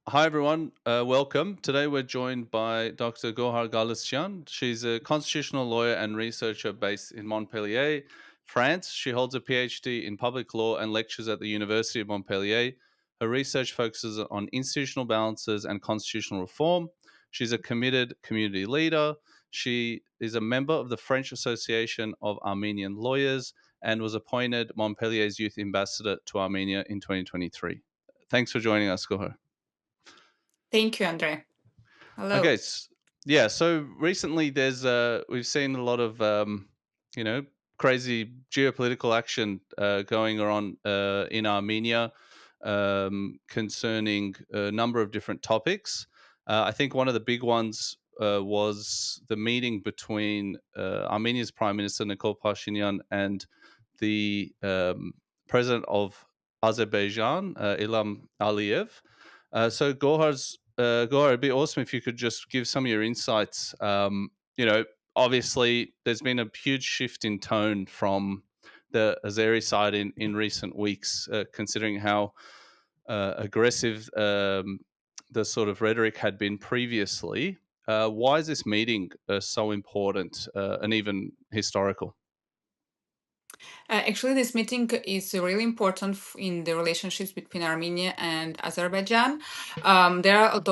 Hi everyone, welcome. Today we're joined by Dr. Gohar Galustian. She's a constitutional lawyer and researcher based in Montpellier, France. She holds a PhD in public law and lectures at the University of Montpellier. Her research focuses on institutional balances and constitutional reform. She's a committed community leader. She is a member of the French Association of Armenian Lawyers and was appointed Montpellier's youth ambassador to Armenia in 2023. Thanks for joining us, Gohar. Thank you, Andre. Okay, Hello. yeah. So recently, we've seen a lot of you know crazy geopolitical action going on in Armenia concerning a number of different topics. I think one of the big ones was the meeting between Armenia's Prime Minister Nikol Pashinyan and the president of Azerbaijan, Ilham Aliyev. So Gohar, it'd be awesome if you could just give some of your insights. Obviously, there's been a huge shift in tone from the Azeri side in recent weeks, considering how aggressive the sort of rhetoric had been previously. Why is this meeting so important and even historical? Actually, this meeting is really important in the relationships between Armenia and Azerbaijan. There are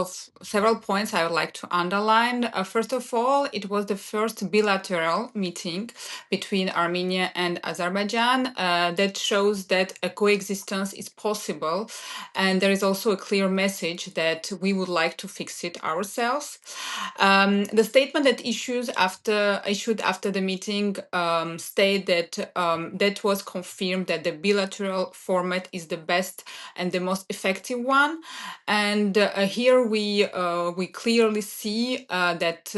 several points I would like to underline. First of all, it was the first bilateral meeting between Armenia and Azerbaijan that shows that a coexistence is possible, and there is also a clear message that we would like to fix it ourselves. The statement that issued after the meeting state that that was confirmed that the bilateral format is the best and the most effective one. And here we clearly see that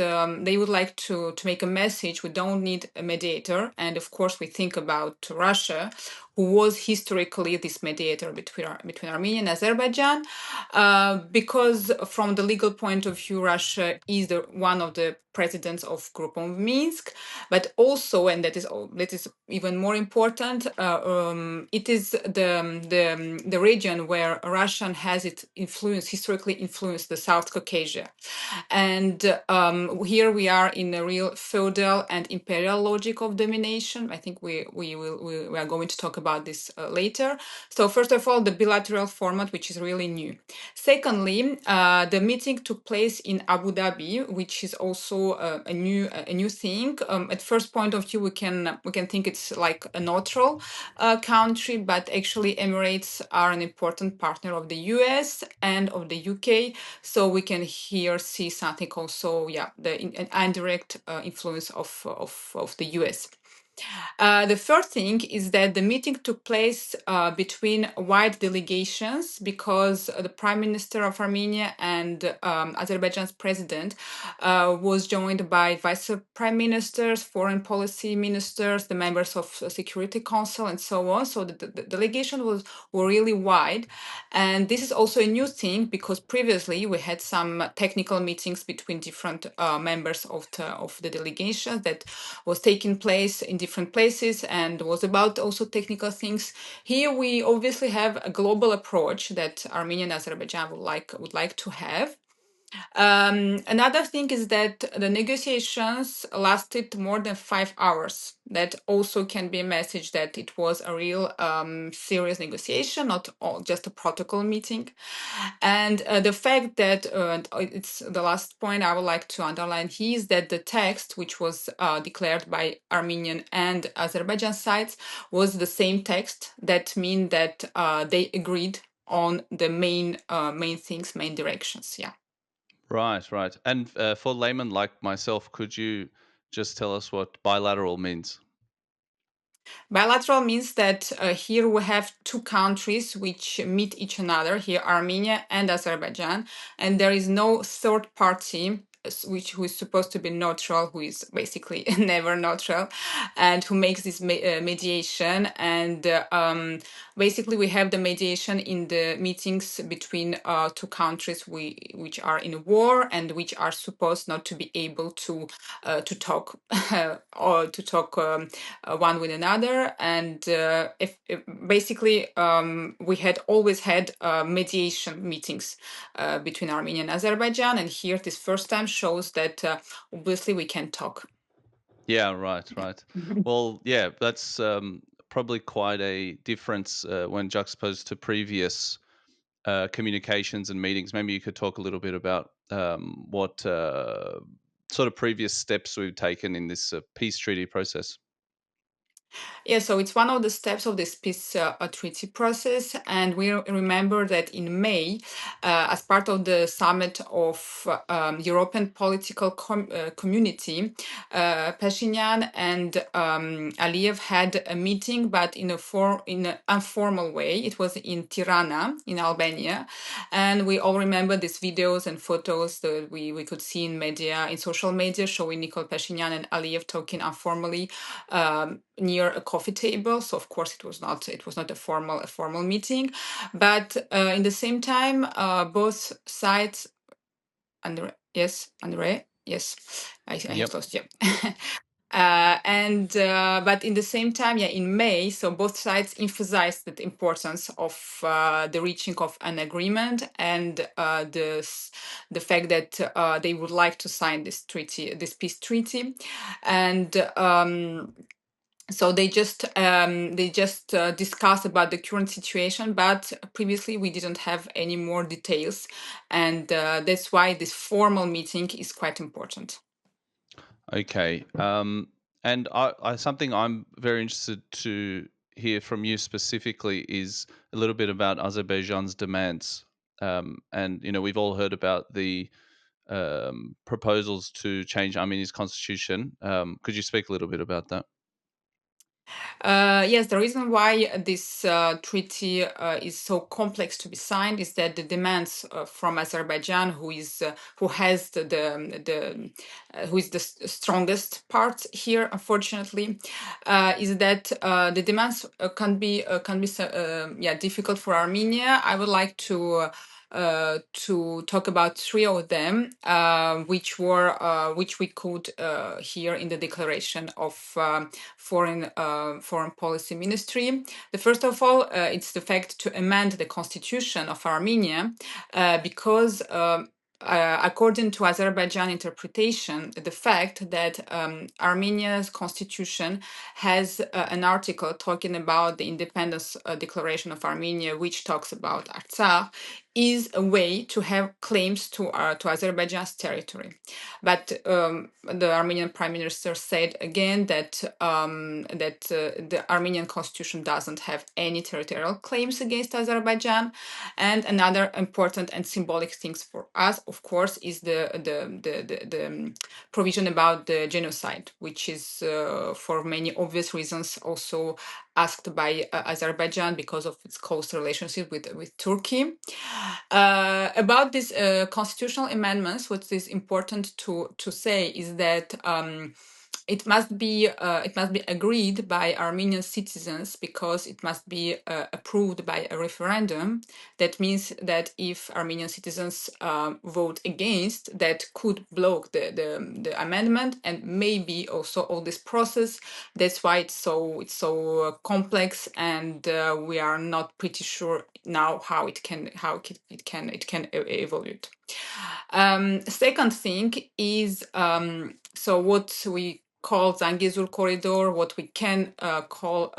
they would like to make a message. We don't need a mediator, and of course we think about Russia, who was historically this mediator between Armenia and Azerbaijan, because from the legal point of view, Russia is one of the presidents of Group of Minsk, but also, and that is even more important, it is the region where Russia has its influence, historically influenced the South Caucasus. And here we are in a real feudal and imperial logic of domination. I think we are going to talk about this later. So first of all, the bilateral format, which is really new. Secondly, the meeting took place in Abu Dhabi, which is also a new thing. At first point of view, we can think it's like a neutral country, but actually Emirates are an important partner of the US and of the UK. So we can here see something also, yeah, an indirect influence of the US. The third thing is that the meeting took place between wide delegations because the Prime Minister of Armenia and Azerbaijan's president was joined by vice prime ministers, foreign policy ministers, the members of Security Council, and so on. So the delegation were really wide, and this is also a new thing because previously we had some technical meetings between different members of the delegation that was taking place in different places and was about also technical things. Here we obviously have a global approach that Armenia and Azerbaijan would like to have. Another thing is that the negotiations lasted more than 5 hours. That also can be a message that it was a real serious negotiation, not just a protocol meeting. And the fact that it's the last point I would like to underline here is that the text, which was declared by Armenian and Azerbaijan sides, was the same text. That means that they agreed on the main things, main directions. Yeah. Right, right. And for laymen like myself, could you just tell us what bilateral means? Bilateral means that here we have two countries which meet each other, here Armenia and Azerbaijan, and there is no third party who is supposed to be neutral, who is basically never neutral, and who makes this mediation. And basically, we have the mediation in the meetings between two countries which are in war and which are supposed not to be able to talk or to talk one with another. And if basically we had always had mediation meetings between Armenia and Azerbaijan, and here this first time shows that obviously we can talk. Yeah, right. Well, yeah, that's probably quite a difference when juxtaposed to previous communications and meetings. Maybe you could talk a little bit about what sort of previous steps we've taken in this peace treaty process. Yeah, so it's one of the steps of this peace treaty process. And we remember that in May, as part of the summit of European political community, Pashinyan and Aliyev had a meeting, but in an informal way. It was in Tirana, in Albania. And we all remember these videos and photos that we could see in media, in social media, showing Nikol Pashinyan and Aliyev talking informally near a coffee table. So of course it was not a formal meeting, but in the same time both sides. Andre, yes, Andre, yes, I have Yep. lost you. But in the same time, yeah, in May, so both sides emphasized the importance of the reaching of an agreement and the fact that they would like to sign this treaty, this peace treaty, and so they just discussed about the current situation, but previously we didn't have any more details, and that's why this formal meeting is quite important. Okay. And something I'm very interested to hear from you specifically is a little bit about Azerbaijan's demands. And we've all heard about the proposals to change Armenia's constitution. Could you speak a little bit about that? Yes, the reason why this treaty is so complex to be signed is that the demands from Azerbaijan, who has who is the strongest part here, unfortunately, is that the demands can be difficult for Armenia. I would like to talk about three of them, which we could hear in the declaration of foreign policy ministry. The first of all, it's the fact to amend the constitution of Armenia, because according to Azerbaijan interpretation, the fact that Armenia's constitution has an article talking about the independence declaration of Armenia, which talks about Artsakh, is a way to have claims to Azerbaijan's territory. But the Armenian Prime Minister said again that the Armenian constitution doesn't have any territorial claims against Azerbaijan. And another important and symbolic things for us, of course, is the provision about the genocide, which is for many obvious reasons also asked by Azerbaijan because of its close relationship with Turkey. About these constitutional amendments, what is important to say is that it must be agreed by Armenian citizens, because it must be approved by a referendum. That means that if Armenian citizens vote against, that could block the amendment and maybe also all this process. That's why it's so complex, and we are not pretty sure now how it can evolve. Second thing is so what we call Zangezur Corridor, what we can call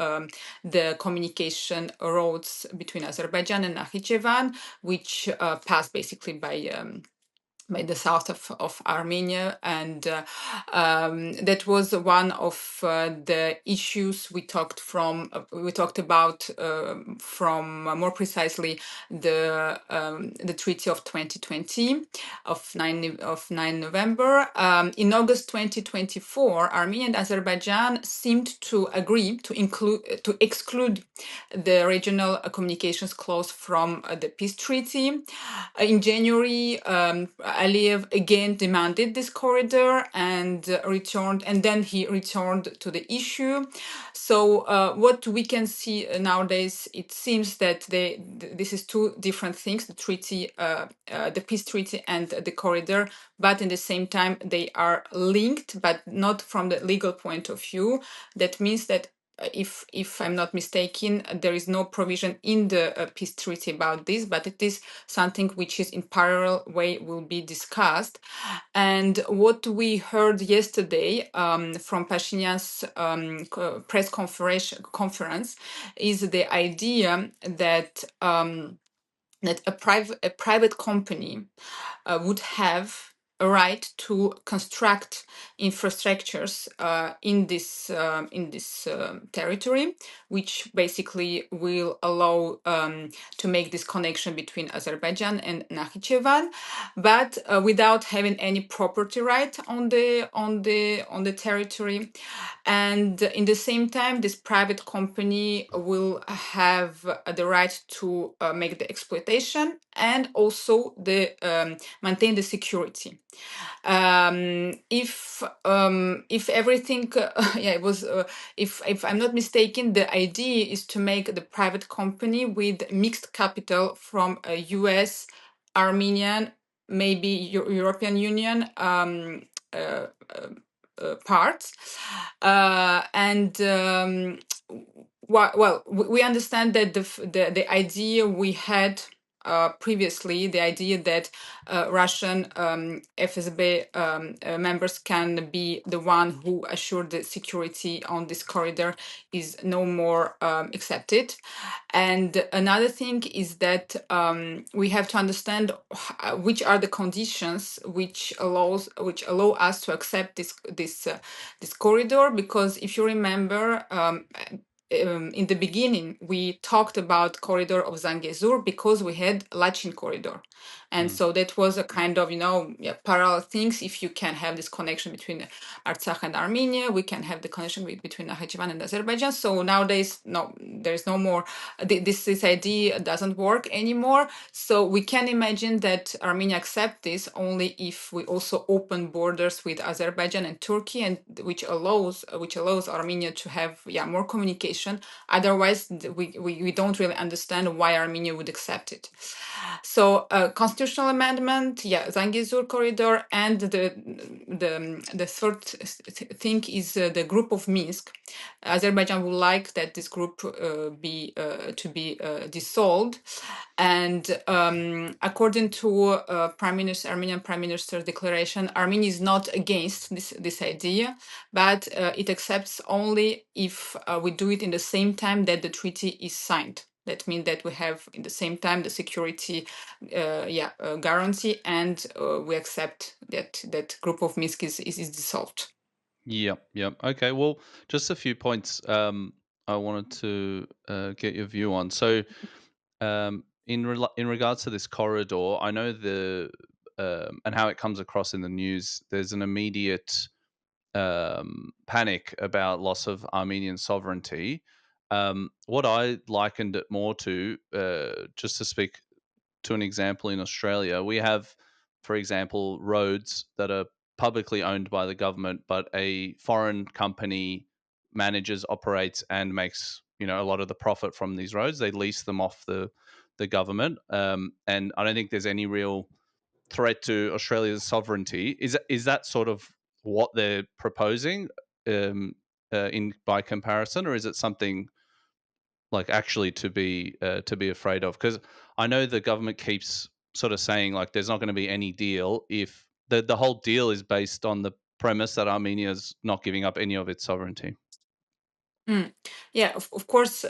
the communication roads between Azerbaijan and Nakhichevan, which pass basically by the south of Armenia, and that was one of the issues we talked about from more precisely the treaty of 2020 of 9 November. In August 2024, Armenia and Azerbaijan seemed to agree to exclude the regional communications clause from the peace treaty. In January, Aliyev again demanded this corridor and returned, and then he returned to the issue. So what we can see nowadays, it seems that this is two different things: the treaty, the peace treaty, and the corridor. But in the same time, they are linked, but not from the legal point of view. That means that if I'm not mistaken, there is no provision in the peace treaty about this, but it is something which is in parallel way will be discussed. And what we heard yesterday from Pashinyan's press conference is the idea that that a private company would have a right to construct infrastructures in this territory, which basically will allow to make this connection between Azerbaijan and Nakhichevan, but without having any property right on the territory. And in the same time, this private company will have the right to make the exploitation and also the maintain the security. If everything, yeah, it was. If I'm not mistaken, the idea is to make the private company with mixed capital from a U.S., Armenian, maybe European Union uh, parts, and well, we understand that the idea we had previously, the idea that Russian FSB members can be the one who assure the security on this corridor is no more accepted. And another thing is that we have to understand which are the conditions which allow us to accept this corridor. Because if you remember, in the beginning, we talked about corridor of Zangezur because we had Lachin corridor. And so that was a kind of, parallel things. If you can have this connection between Artsakh and Armenia, we can have the connection between Nakhichevan and Azerbaijan. So nowadays, no, there is no more, this idea doesn't work anymore. So we can imagine that Armenia accept this only if we also open borders with Azerbaijan and Turkey, and which allows Armenia to have more communication. Otherwise, we don't really understand why Armenia would accept it. So constitutional amendment, Zangezur Corridor, and the third thing is the Group of Minsk. Azerbaijan would like that this group be dissolved, and according to Armenian Prime Minister's declaration, Armenia is not against this idea, but it accepts only if we do it in the same time that the treaty is signed. That means that we have in the same time the security guarantee, and we accept that Group of Minsk is dissolved. Yep, yep. Okay, well, just a few points I wanted to get your view on. So, in regards to this corridor, I know and how it comes across in the news. There's an immediate panic about loss of Armenian sovereignty. What I likened it more to, just to speak to an example in Australia, we have, for example, roads that are publicly owned by the government, but a foreign company manages, operates, and makes a lot of the profit from these roads. They lease them off the government, and I don't think there's any real threat to Australia's sovereignty. Is that sort of what they're proposing in by comparison, or is it something like actually to be afraid of? Because I know the government keeps sort of saying like there's not going to be any deal if the whole deal is based on the premise that Armenia is not giving up any of its sovereignty. Mm. Yeah, of course,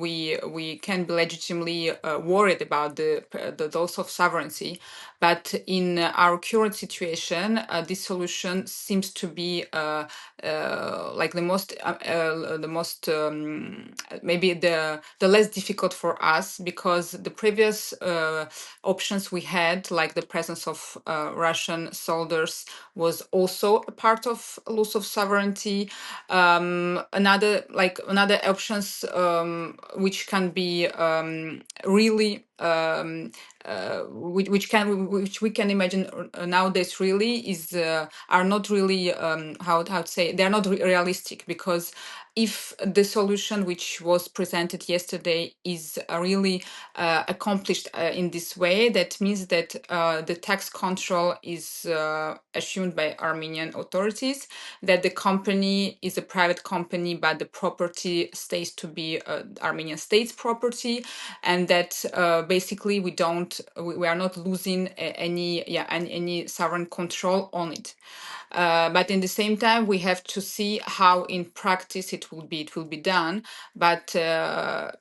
we can be legitimately worried about the loss of sovereignty, but in our current situation, this solution seems to be like the most maybe the less difficult for us, because the previous options we had, like the presence of Russian soldiers, was also a part of loss of sovereignty. Another options which can be really which we can imagine nowadays really are not really how to say, they are not realistic, because if the solution which was presented yesterday is really accomplished in this way, that means that the tax control is assumed by Armenian authorities, that the company is a private company, but the property stays to be Armenian state's property, and that basically we are not losing any sovereign control on it. But in the same time, we have to see how in practice it will be done. But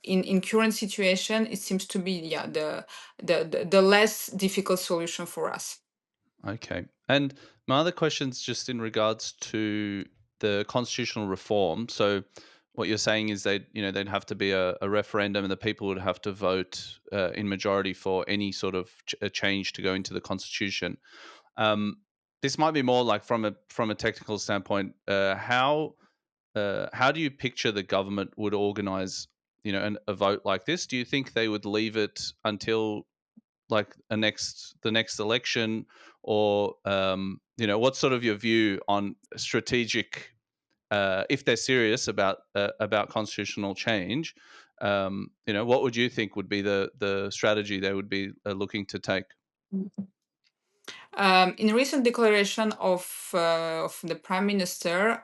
in current situation, it seems to be the less difficult solution for us. Okay. And my other question's just in regards to the constitutional reform. So what you're saying is they'd have to be a referendum, and the people would have to vote in majority for any sort of a change to go into the constitution. Um, this might be more like from a technical standpoint. How do you picture the government would organize, a vote like this? Do you think they would leave it until like the next election, or what's sort of your view on strategic, if they're serious about constitutional change, what would you think would be the strategy they would be looking to take? In recent declaration of the prime minister,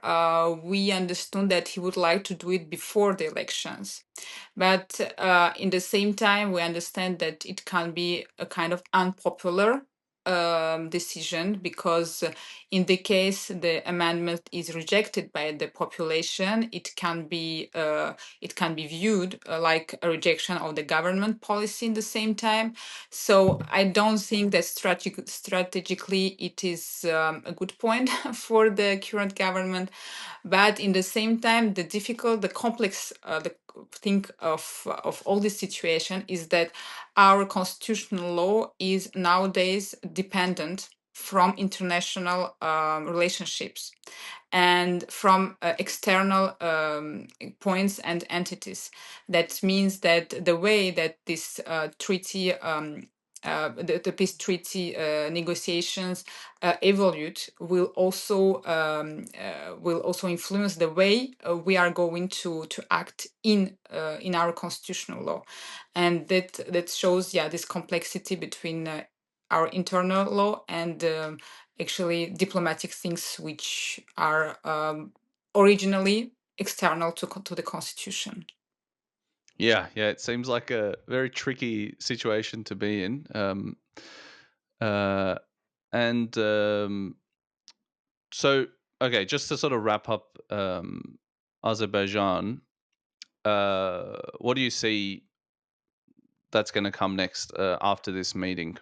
we understood that he would like to do it before the elections. But in the same time, we understand that it can be a kind of unpopular decision, because in the case the amendment is rejected by the population, it can be viewed like a rejection of the government policy in the same time. So I don't think that strategically it is a good point for the current government. But in the same time, the complex the thing of all this situation is that our constitutional law is nowadays dependent from international relationships and from external points and entities. That means that the way that this treaty the peace treaty negotiations evolve will also influence the way we are going to act in our constitutional law, and that shows this complexity between our internal law and actually diplomatic things which are originally external to the constitution. Yeah, it seems like a very tricky situation to be in. Uh, and So, okay, just to sort of wrap up, Azerbaijan, what do you see that's going to come next after this meeting?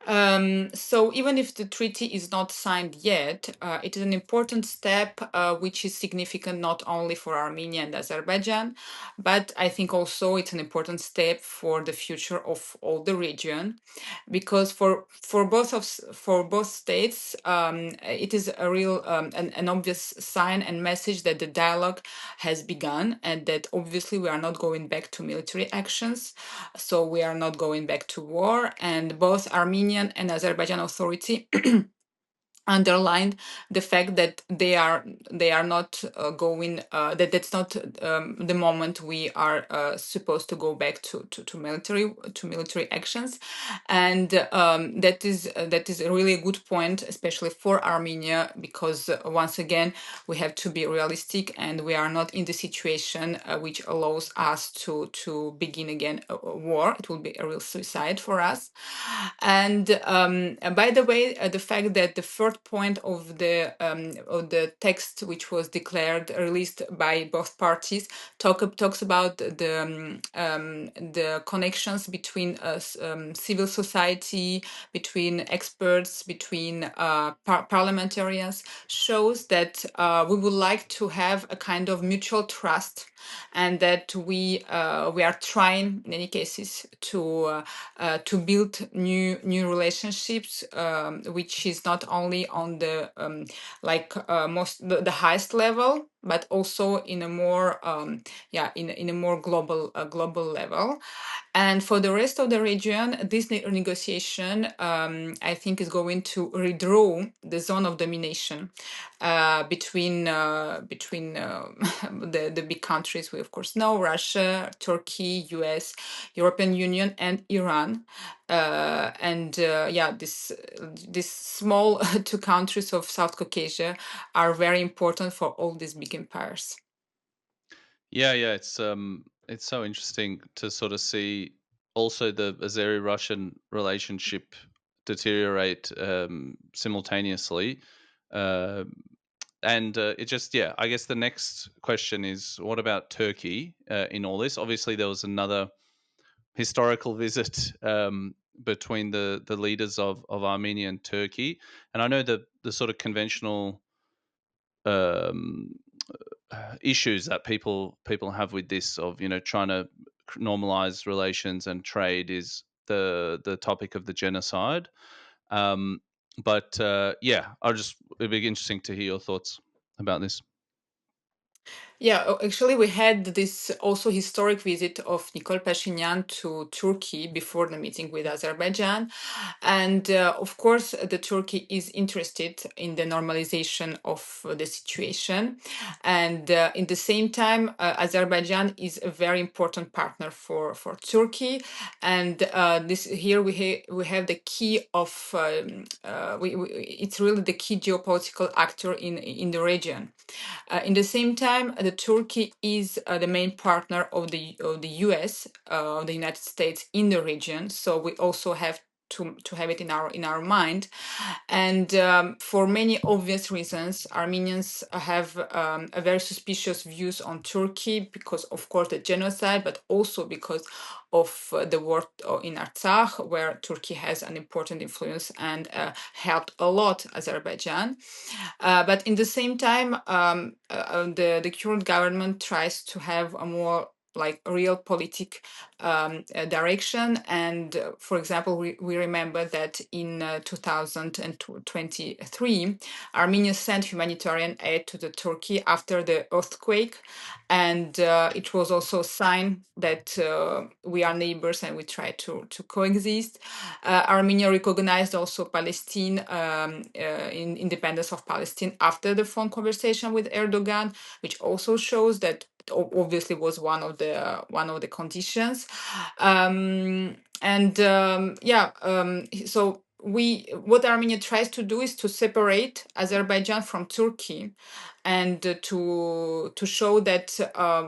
So even if the treaty is not signed yet, it is an important step, which is significant not only for Armenia and Azerbaijan, but I think also it's an important step for the future of all the region, because for both states, it is a real an obvious sign and message that the dialogue has begun, and that obviously we are not going back to military actions, so we are not going back to war, and both Armenian and Azerbaijan authority underlined the fact that they are not going that's not the moment we are supposed to go back to military actions, and that is a really good point, especially for Armenia, because once again we have to be realistic, and we are not in the situation which allows us to begin again a war. It will be a real suicide for us. And by the way, the fact that the third point of the text, which was declared released by both parties, talks about the connections between civil society, between experts, between parliamentarians, shows that we would like to have a kind of mutual trust, and that we are trying in any cases to build new relationships, which is not only on the most the highest level, but also in a more in a more global level. And for the rest of the region, this negotiation, I think, is going to redraw the zone of domination between the big countries we of course know: Russia, Turkey, US, European Union, and Iran. This small two countries of South Caucasus are very important for all these big empires. Yeah, it's so interesting to sort of see also the Azeri-Russian relationship deteriorate simultaneously. Uh, and it just, yeah, I guess the next question is, what about Turkey in all this? Obviously, there was another historical visit between the leaders of Armenia and Turkey, and I know the sort of um, issues that people have with this of trying to normalize relations and trade is the topic of the genocide. Um, but yeah, it'd be interesting to hear your thoughts about this. Yeah, actually, we had this also historic visit of Nicole Pashinyan to Turkey before the meeting with Azerbaijan. And of course, the Turkey is interested in the normalization of the situation. And in the same time, Azerbaijan is a very important partner for Turkey. And this here we have the key of it's really the key geopolitical actor in the region. In the same time, the Turkey is the main partner of the US, the United States in the region. So we also have to have it in our mind. And for many obvious reasons, Armenians have a very suspicious views on Turkey because, of course, the genocide, but also because of the war in Artsakh, where Turkey has an important influence and helped a lot Azerbaijan. But in the same time, the current government tries to have a more like real politic direction. And for example, we remember that in 2023, Armenia sent humanitarian aid to the Turkey after the earthquake. And it was also a sign that we are neighbors and we try to coexist. Armenia recognized also Palestine, in independence of Palestine after the phone conversation with Erdogan, which also shows that obviously was one of the conditions. So we what Armenia tries to do is to separate Azerbaijan from Turkey, and to show that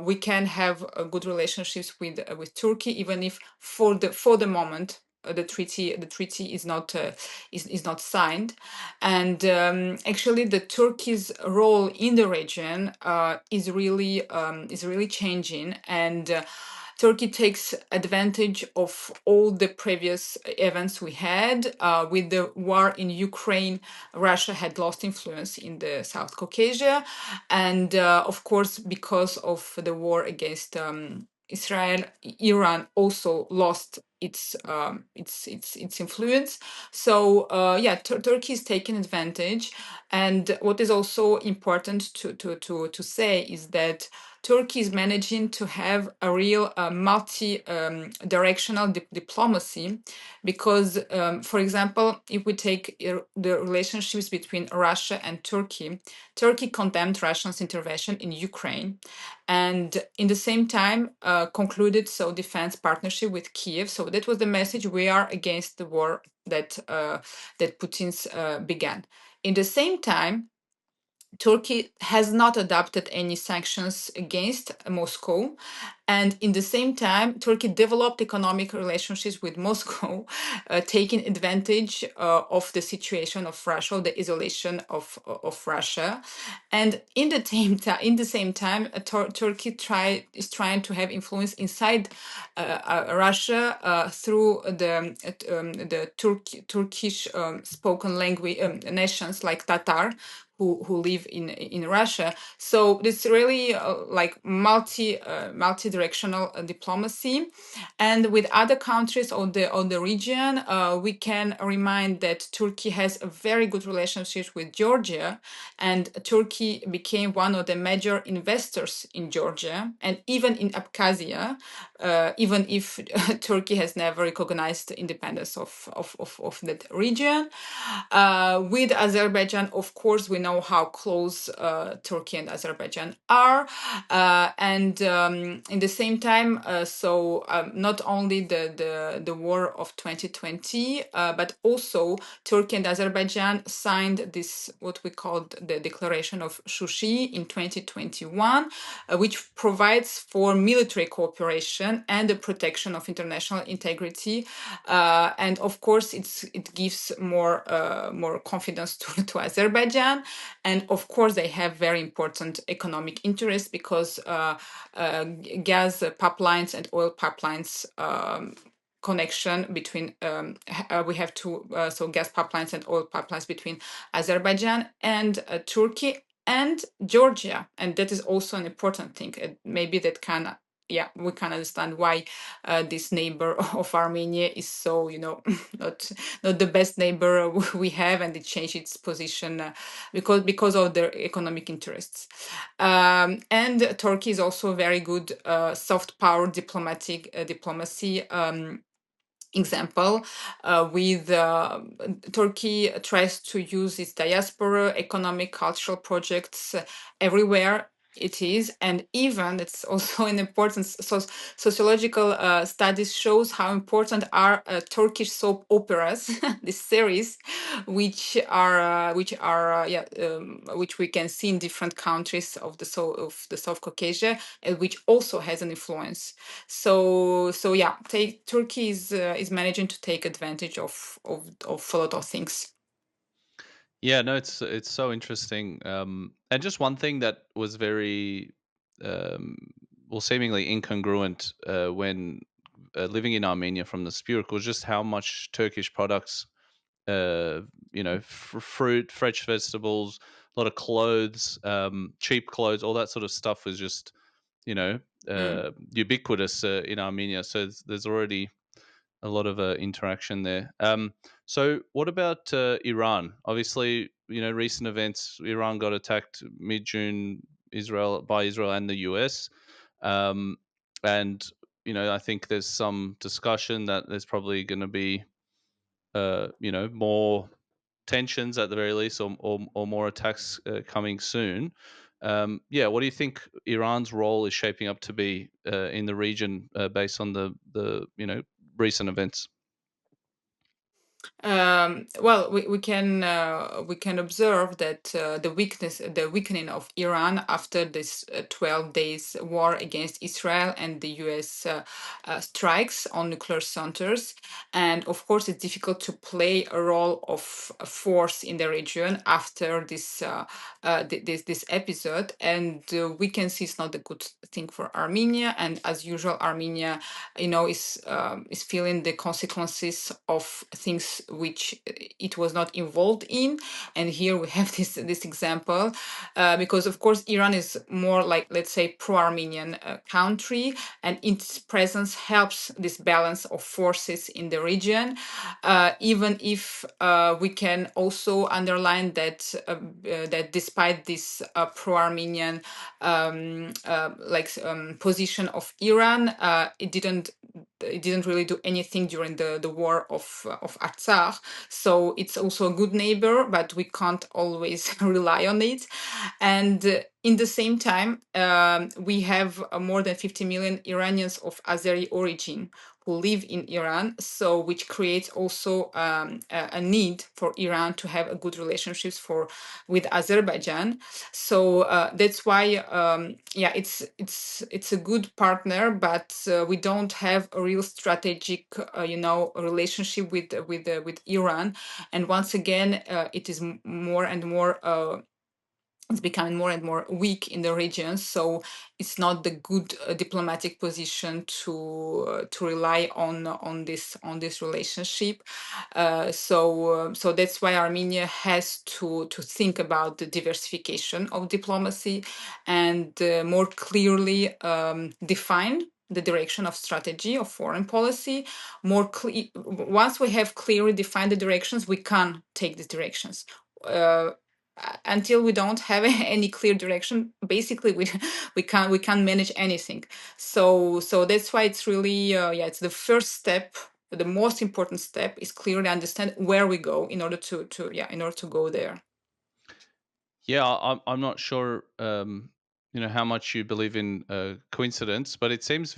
we can have good relationships with Turkey, even if for the moment the treaty is not signed. And actually, the Turkey's role in the region is really changing. And Turkey takes advantage of all the previous events we had. With the war in Ukraine, Russia had lost influence in the South Caucasus. And of course, because of the war against Israel, Iran also lost its influence. So Turkey is taking advantage. And what is also important to say is that Turkey is managing to have a real multi-directional diplomacy, because, for example, if we take the relationships between Russia and Turkey, Turkey condemned Russia's intervention in Ukraine, and in the same time concluded defense partnership with Kiev. So that was the message: we are against the war that Putin's began. In the same time, Turkey has not adopted any sanctions against Moscow. And in the same time, Turkey developed economic relationships with Moscow, taking advantage of the situation of Russia, the isolation of Russia. And in the same time, Turkey is trying to have influence inside Russia through the Turkish spoken language nations like Tatar, who live in Russia. So it's really like multi-directional diplomacy. And with other countries on the region, we can remind that Turkey has a very good relationship with Georgia, and Turkey became one of the major investors in Georgia and even in Abkhazia, even if Turkey has never recognized the independence of that region. With Azerbaijan, of course, we know how close Turkey and Azerbaijan are. And in the same time, not only the war of 2020, but also Turkey and Azerbaijan signed this, what we called the Declaration of Shushi in 2021, which provides for military cooperation and the protection of international integrity. And of course, it gives more confidence to Azerbaijan. And of course, they have very important economic interests because gas pipelines and oil pipelines connection between we have two so gas pipelines and oil pipelines between Azerbaijan and Turkey and Georgia, and that is also an important thing. Maybe that can we can understand why this neighbor of Armenia is so not the best neighbor we have, and it changed its position because of their economic interests. And Turkey is also a very good soft power diplomacy example with Turkey tries to use its diaspora economic cultural projects everywhere it is, and even it's also an important sociological studies shows how important are Turkish soap operas this series which we can see in different countries of the South Caucasus, and which also has an influence. Turkey is managing to take advantage of a lot of things. Yeah, no, it's so interesting. And just one thing that was very, um, well, seemingly incongruent when living in Armenia from the Spurk was just how much Turkish products, fruit, fresh vegetables, a lot of clothes, cheap clothes, all that sort of stuff was just, you know, Mm. ubiquitous in Armenia. So there's already a lot of interaction there. So, what about Iran? Obviously, recent events. Iran got attacked mid-June, Israel and the US, um, and I think there's some discussion that there's probably going to be, more tensions at the very least, or more attacks coming soon. Yeah, what do you think Iran's role is shaping up to be in the region based on the recent events? Well, we can observe that the weakening of Iran after this 12 days war against Israel and the U.S. Strikes on nuclear centers, and of course it's difficult to play a role of force in the region after this episode, and we can see it's not a good thing for Armenia, and as usual, Armenia, is feeling the consequences of things which it was not involved in. And here we have this example, because of course Iran is more like, let's say, pro-Armenian country, and its presence helps this balance of forces in the region. Even if we can also underline that despite this pro-Armenian position of Iran, it didn't really do anything during the war of Artsakh. So it's also a good neighbor, but we can't always rely on it. And in the same time, we have more than 50 million Iranians of Azeri origin who live in Iran, so which creates also a need for Iran to have a good relationships with Azerbaijan. So that's why, it's a good partner, but we don't have a real strategic, relationship with Iran. And once again, it is more and more it's becoming more and more weak in the region. So it's not the good diplomatic position to rely on this relationship. So that's why Armenia has to think about the diversification of diplomacy and more clearly define the direction of strategy of foreign policy. Once we have clearly defined the directions, we can take these directions. Uh, until we don't have any clear direction, basically we can't manage anything. So that's why it's really it's the first step. The most important step is clearly understand where we go in order to go there. Yeah, I'm not sure, how much you believe in coincidence, but it seems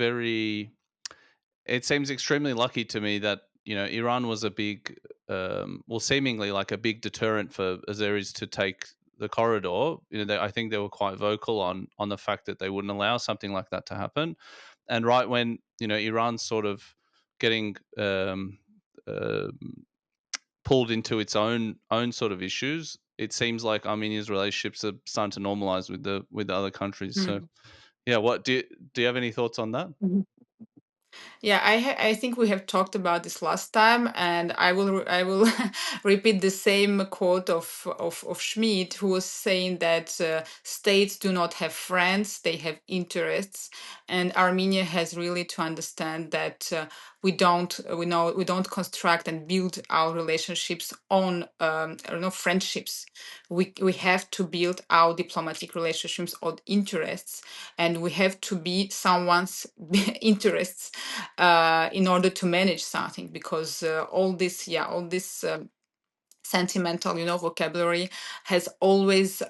extremely lucky to me that Iran was a big, well, seemingly like a big deterrent for Azeris to take the corridor. I think they were quite vocal on the fact that they wouldn't allow something like that to happen. And right when Iran's sort of getting uh, pulled into its own sort of issues, it seems like Armenia's relationships are starting to normalize with the other countries. So Mm. yeah, what do you have any thoughts on that? Yeah, I think we have talked about this last time, and I will repeat the same quote of Schmidt, who was saying that states do not have friends; they have interests, and Armenia has really to understand that we don't construct and build our relationships on friendships. We have to build our diplomatic relationships on interests, and we have to be someone's interests in order to manage something, because all this sentimental vocabulary has always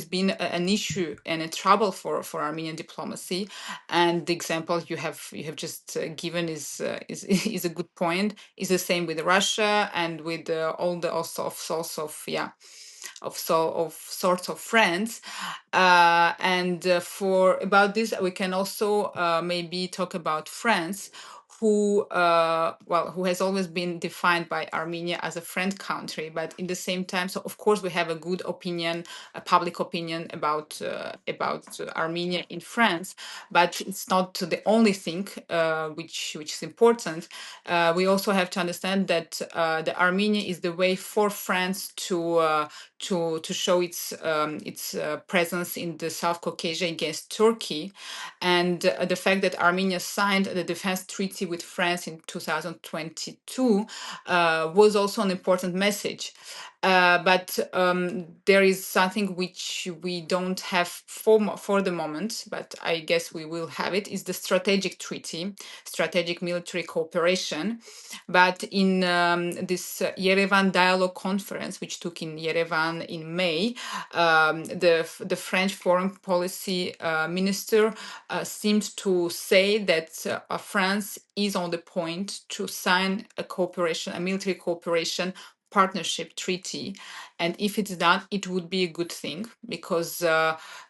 been an issue and a trouble for Armenian diplomacy. And the example you have just given is a good point. Is the same with Russia and with all the also of sorts of of sorts of friends. And for about this, we can also maybe talk about France, who has always been defined by Armenia as a friend country, but in the same time, so of course we have a good opinion, a public opinion about Armenia in France, but it's not the only thing which is important. We also have to understand that the Armenia is the way for France to show its presence in the South Caucasus against Turkey, and the fact that Armenia signed the defense treaty with France in 2022 was also an important message. But there is something which we don't have for the moment, but I guess we will have it, is the strategic treaty, strategic military cooperation. But in this Yerevan Dialogue Conference, which took in Yerevan in May, the French foreign policy minister seemed to say that France is on the point to sign a military cooperation partnership treaty, and if it's done, it would be a good thing, because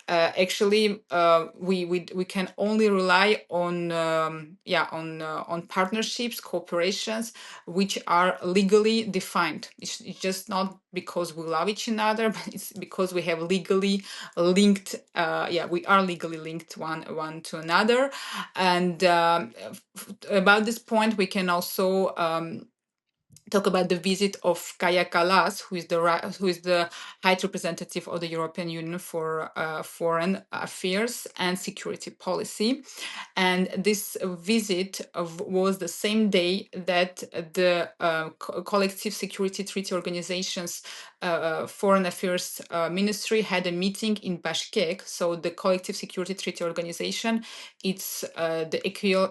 actually we can only rely on partnerships, cooperations which are legally defined. It's just not because we love each other, but it's because we have legally linked. We are legally linked one to another. And about this point, we can also talk about the visit of Kaja Kallas, who is the High Representative of the European Union for Foreign Affairs and Security Policy. And this visit was the same day that the Collective Security Treaty Organization's Foreign Affairs Ministry had a meeting in Bashkek. So the Collective Security Treaty Organization, it's the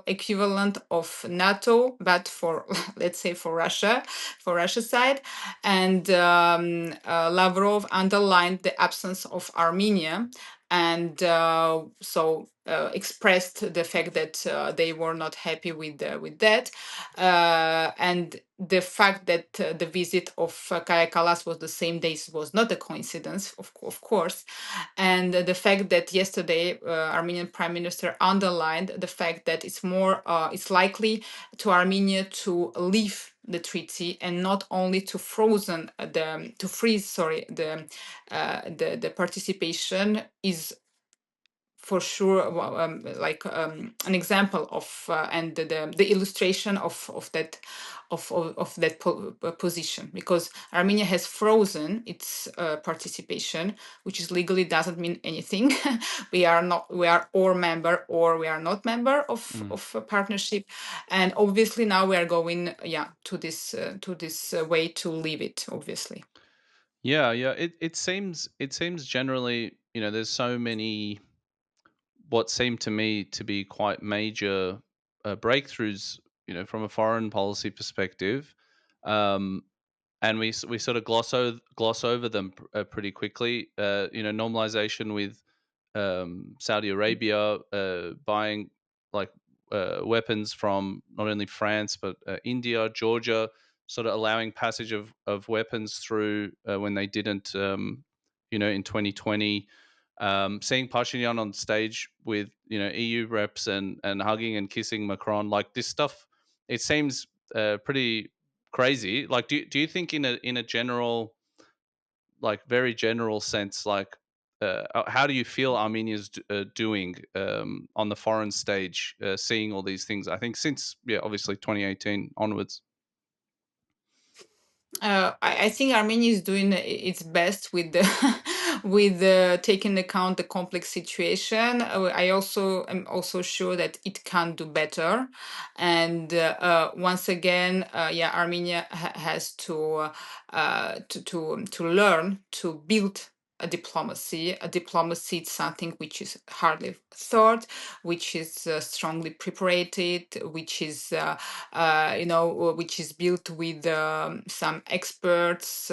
equivalent of NATO, but for let's say for Russia's side. And Lavrov underlined the absence of Armenia. And so expressed the fact that they were not happy with that, and the fact that the visit of Kaya Kallas was the same day was not a coincidence, of course, and the fact that yesterday Armenian Prime Minister underlined the fact that it's likely to Armenia to leave the treaty and not only to freeze, sorry, the participation is for sure an example of and the illustration of that position, because Armenia has frozen its participation, which is legally doesn't mean anything. We are or member or we are not member Mm. of a partnership, and obviously now we are going to this way to leave it, obviously. Yeah, yeah. It seems generally, there's so many what seem to me to be quite major breakthroughs, from a foreign policy perspective, um, and we sort of gloss over them pretty quickly. Normalization with Saudi Arabia buying like weapons from not only France but India, Georgia, sort of allowing passage of weapons through when they didn't, in 2020. Seeing Pashinyan on stage with EU reps and hugging and kissing Macron, like this stuff, it seems pretty crazy. Like, do you think in a general, like very general sense, like how do you feel Armenia's doing on the foreign stage, seeing all these things? I think since, yeah, obviously 2018 onwards. I think Armenia is doing its best with the with taking into account the complex situation. I also am also sure that it can do better, and once again, Armenia has to learn to build a diplomacy. A diplomacy is something which is hardly thought, which is strongly prepared, which is built with some experts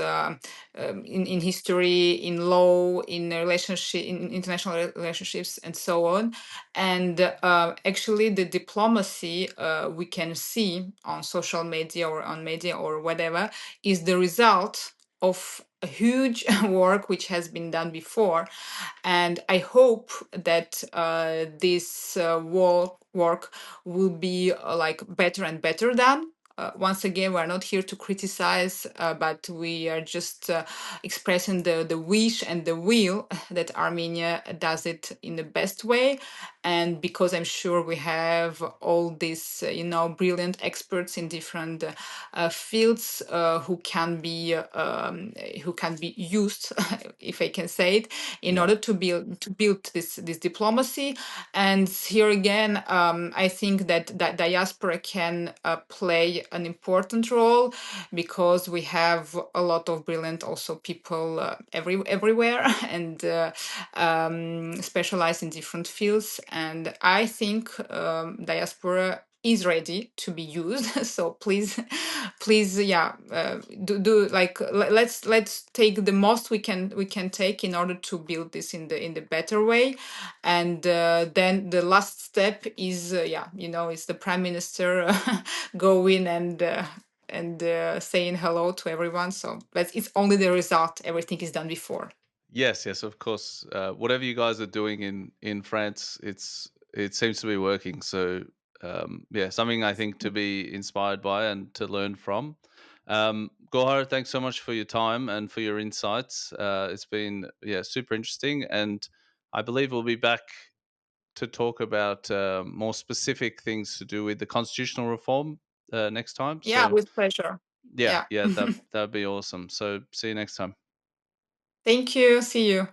in history, in law, in relationship, in international relationships, and so on. And actually, the diplomacy we can see on social media or on media or whatever is the result of a huge work which has been done before, and I hope that this work will be like better and better done. Once again, we're not here to criticize, but we are just expressing the wish and the will that Armenia does it in the best way. And because I'm sure we have all these, brilliant experts in different fields who can be used, if I can say it, in Yeah. order to build this diplomacy. And here again, I think that diaspora can play an important role, because we have a lot of brilliant also people everywhere and specialized in different fields. And I think diaspora is ready to be used. So please, yeah, do like let's take the most we can take in order to build this in the better way. And then the last step is is the prime minister going and saying hello to everyone. So but it's only the result, everything is done before. Yes, yes, of course. Whatever you guys are doing in France, it seems to be working. So yeah, something I think to be inspired by and to learn from. Gohar, thanks so much for your time and for your insights. It's been, yeah, super interesting, and I believe we'll be back to talk about more specific things to do with the constitutional reform next time. Yeah, So with pleasure. yeah, Yeah. yeah, that'd be awesome. So see you next time. Thank you, see you.